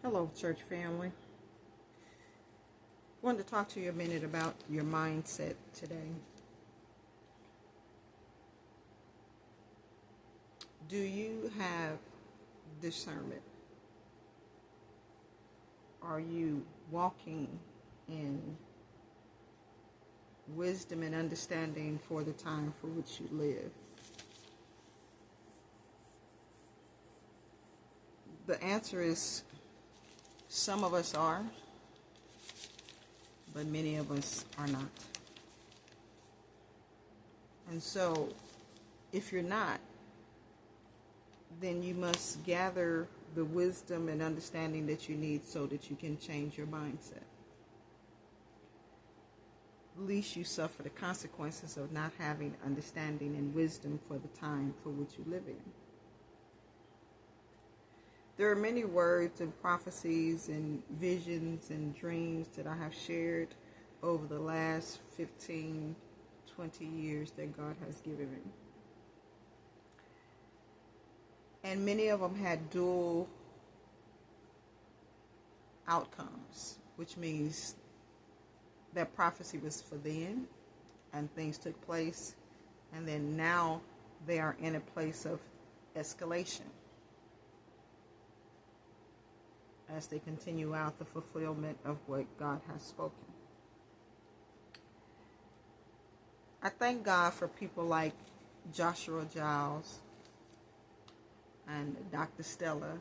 Hello, church family. I wanted to talk to you a minute about your mindset today. Do you have discernment? Are you walking in wisdom and understanding for the time for which you live? The answer is some of us are, but many of us are not. And so, if you're not, then you must gather the wisdom and understanding that you need so that you can change your mindset. Least you suffer the consequences of not having understanding and wisdom for the time for which you live in. There are many words and prophecies and visions and dreams that I have shared over the last 15, 20 years that God has given me. And many of them had dual outcomes, which means that prophecy was for then and things took place, and then now they are in a place of escalation as they continue out the fulfillment of what God has spoken. I thank God for people like Joshua Giles and Dr. Stella,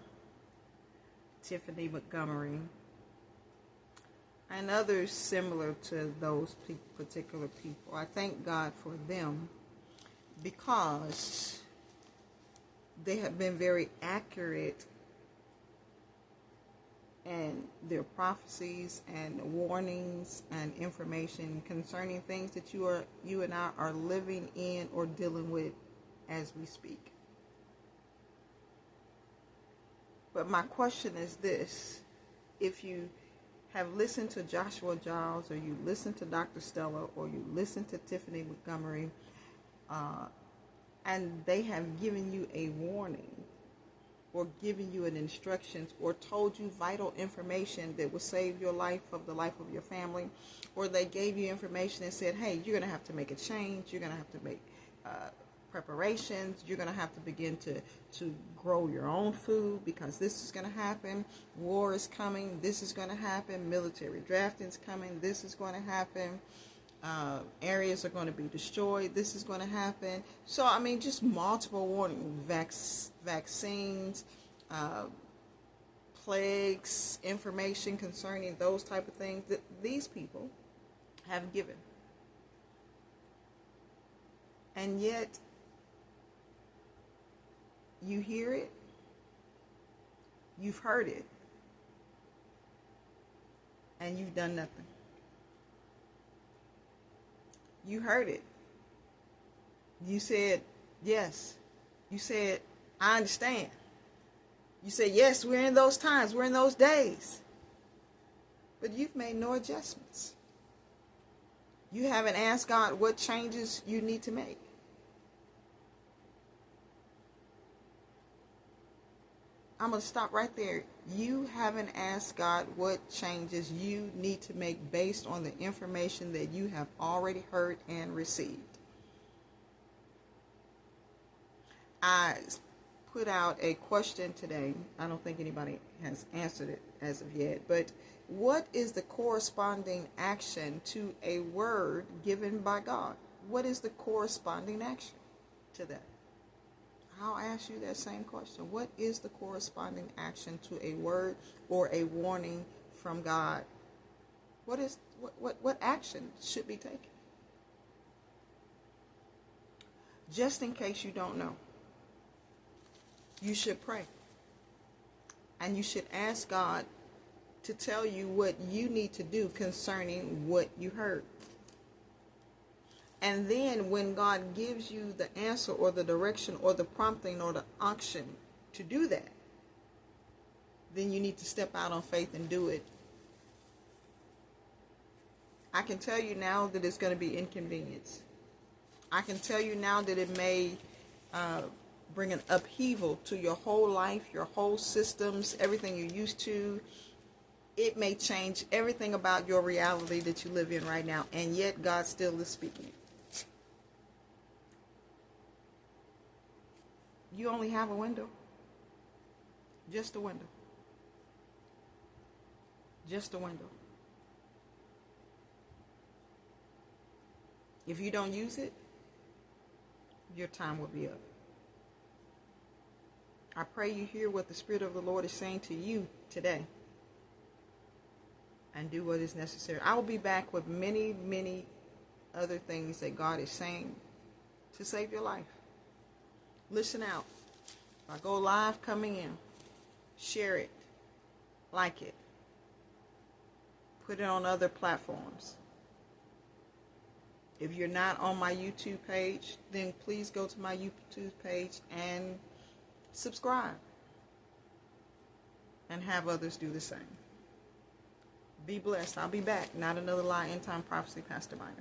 Tiffany Montgomery, and others similar to those particular people. I thank God for them because they have been very accurate in their prophecies and warnings and information concerning things that you and I are living in or dealing with as we speak. But my question is this: if you have listened to Joshua Giles, or you listen to Dr. Stella, or you listen to Tiffany Montgomery, and they have given you a warning, or given you an instructions, or told you vital information that will save your life, of the life of your family, or they gave you information and said, hey, you're going to have to make a change, you're going to have to make preparations, you're going to have to begin to grow your own food because this is going to happen, war is coming, this is going to happen, military drafting is coming, this is going to happen, areas are going to be destroyed, this is going to happen. So I mean, just multiple warnings, vaccines, plagues, information concerning those type of things that these people have given. And yet you hear it, you've heard it, and you've done nothing. You heard it. You said, yes. You said, I understand. You said, yes, we're in those times. We're in those days. But you've made no adjustments. You haven't asked God what changes you need to make. I'm going to stop right there. You haven't asked God what changes you need to make based on the information that you have already heard and received. I put out a question today. I don't think anybody has answered it as of yet, but what is the corresponding action to a word given by God? What is the corresponding action to that? I'll ask you that same question. What is the corresponding action to a word or a warning from God? What action should be taken? Just in case you don't know, you should pray. And you should ask God to tell you what you need to do concerning what you heard. And then when God gives you the answer or the direction or the prompting or the unction to do that, then you need to step out on faith and do it. I can tell you now that it's going to be inconvenience. I can tell you now that it may bring an upheaval to your whole life, your whole systems, everything you're used to. It may change everything about your reality that you live in right now, and yet God still is speaking. You only have a window. Just a window. Just a window. If you don't use it, your time will be up. I pray you hear what the Spirit of the Lord is saying to you today and do what is necessary. I will be back with many, many other things that God is saying to save your life. Listen out. I go live coming in. Share it. Like it. Put it on other platforms. If you're not on my YouTube page, then please go to my YouTube page and subscribe. And have others do the same. Be blessed. I'll be back. Not Another Lie, End Time Prophecy, Pastor Minor.